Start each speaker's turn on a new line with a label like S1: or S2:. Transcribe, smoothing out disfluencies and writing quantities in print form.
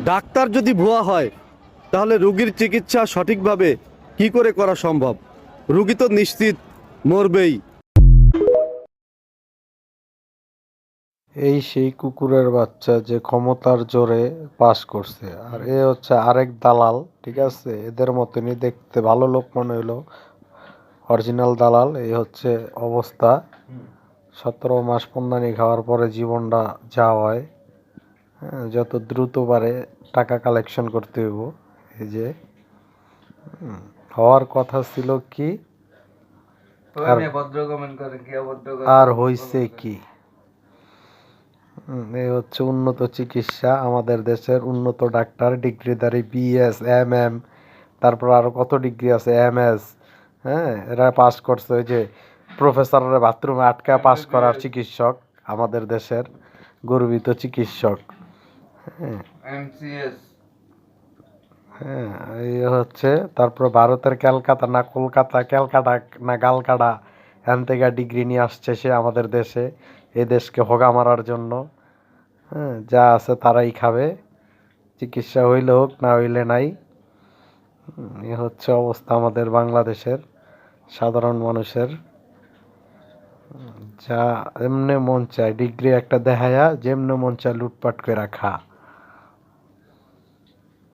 S1: Doctor যদি ভুয়া হয় তাহলে রোগীর চিকিৎসা সঠিকভাবে কি করে করা সম্ভব? রোগী তো নিশ্চিত মরবেই।
S2: এই সেই কুকুরের বাচ্চা যে ক্ষমতার জোরে পাস করছে, আর এ হচ্ছে আরেক দালাল। ঠিক আছে, এদের মতনই দেখতে, ভালো লোক মনে হইলো, অরিজিনাল দালাল। এই হচ্ছে অবস্থা। 17 মাস পন্দানি খাওয়ার পরে জীবনটা যা হয়। হ্যাঁ, যত দ্রুত পারে টাকা কালেকশন করতে হইব। এই যে হওয়ার কথা ছিল কি, আর আর হইছে কি? এই হচ্ছে উন্নত চিকিৎসা, আমাদের দেশের উন্নত ডাক্তার, ডিগ্রিধারী, বিএস, এমএম, তারপর আরো কত ডিগ্রি আছে, এমএস। হ্যাঁ, এরা পাস করছে। ওই যে প্রফেসরের বাথরুমে আটকা পাস করার চিকিৎসক, আমাদের দেশের গর্বিত চিকিৎসক। হ্যাঁ, হ্যাঁ, এই হচ্ছে। তারপর ভারতের ক্যালকাটা না কলকাতা, ক্যালকাটা না গালকাটা, এখান থেকে ডিগ্রি নিয়ে আসছে সে আমাদের দেশে, এই দেশকে হোগা মারার জন্য। হ্যাঁ, যা আছে তারাই খাবে, চিকিৎসা হইলে হোক, না হইলে নাই। এ হচ্ছে অবস্থা আমাদের বাংলাদেশের সাধারণ মানুষের। যা এমনে মন চায় ডিগ্রি একটা দেখায়া যেমনে মন চায় লুটপাট করে খা।